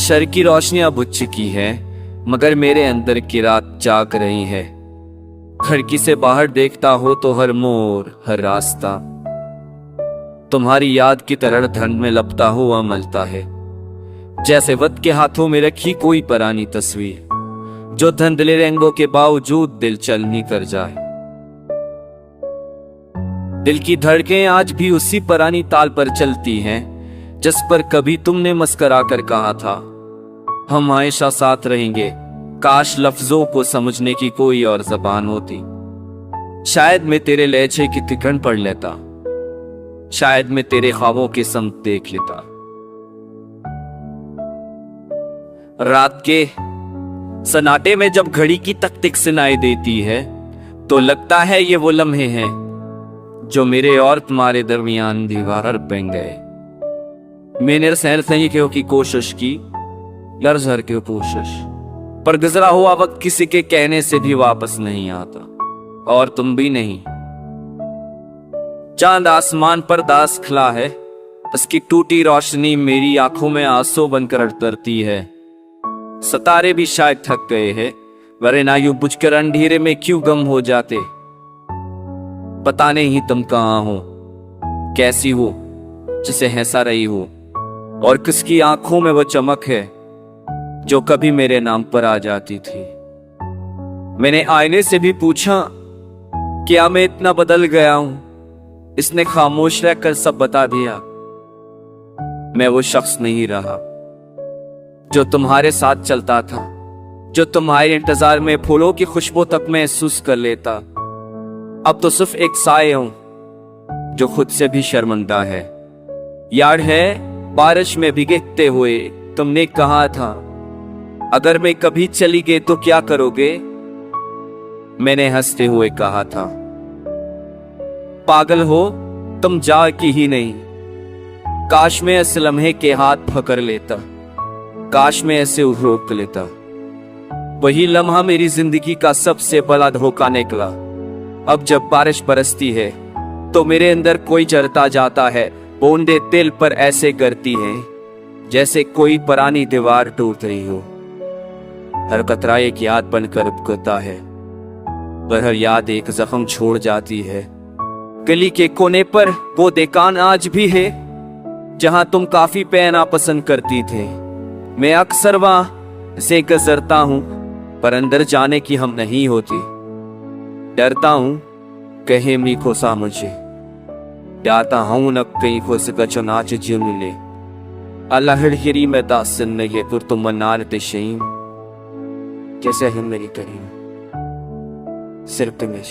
शहर की रोशनियां बुझ चुकी है, मगर मेरे अंदर की रात जाग रही है। खिड़की से बाहर देखता हो तो हर मोड़, हर रास्ता तुम्हारी याद की तरह धुंध में लपटा हुआ मलता है। जैसे वक्त के हाथों में रखी कोई पुरानी तस्वीर, जो धुंधले रंगों के बावजूद दिल चलनी कर जाए। दिल की धड़कें आज भी उसी पुरानी ताल पर चलती हैं, जिस पर कभी तुमने मुस्कुरा कर कहा था हम हमेशा साथ रहेंगे। काश लफ्जों को समझने की कोई और जबान होती। शायद मैं तेरे लहजे की तिकन पढ़ लेता, शायद मैं तेरे ख्वाबों के संग देख लेता। रात के सन्नाटे में जब घड़ी की तक तिक सुनाई देती है, तो लगता है ये वो लम्हे हैं जो मेरे और तुम्हारे दरमियान दीवार बन गए। मैंने सहर सही की कोशिश की, लर्ज हर की कोशिश, पर गुजरा हुआ वक्त किसी के कहने से भी वापस नहीं आता, और तुम भी नहीं। चांद आसमान पर दास खिला है, उसकी टूटी रोशनी मेरी आंखों में आंसू बनकर उतरती है। सितारे भी शायद थक गए हैं, वरना यूं बुझकर अंधेरे में क्यों गम हो जाते। पता नहीं तुम कहाँ हो, कैसी हो, जिसे हंसा रही हो, और किसकी आंखों में वो चमक है जो कभी मेरे नाम पर आ जाती थी। मैंने आईने से भी पूछा, क्या मैं इतना बदल गया हूं? इसने खामोश रहकर सब बता दिया। मैं वो शख्स नहीं रहा जो तुम्हारे साथ चलता था, जो तुम्हारे इंतजार में फूलों की खुशबू तक महसूस कर लेता। अब तो सिर्फ एक साए हूं जो खुद से भी शर्मिंदा है। याद है बारिश में भीगते हुए तुमने कहा था, अगर मैं कभी चली गई तो क्या करोगे? मैंने हंसते हुए कहा था, पागल हो तुम, जा की ही नहीं। काश मैं इस लम्हे के हाथ पकड़ लेता, काश मैं ऐसे रोक लेता। वही लम्हा मेरी जिंदगी का सबसे बड़ा धोखा निकला। अब जब बारिश बरसती है तो मेरे अंदर कोई जरता जाता है। बूंदे दिल पर ऐसे गिरती हैं जैसे कोई पुरानी दीवार टूट रही हो। हर कतरा एक याद बनकर उबकता है, पर हर याद एक जख्म छोड़ जाती है। गली के कोने पर वो दुकान आज भी है जहां तुम काफी पहनना पसंद करती थे। मैं अक्सर वहां से गुजरता हूं, पर अंदर जाने की हम नहीं होती। डरता हूं कहीं मी को सा मुझे, डरता हूं न कहीं को सच नाच जी मिले। अल्लाह हिरी में दासन नहीं पुर तुम मनार ते शहीम, जैसे हम मेरी करीम सिर्फ तुम्हें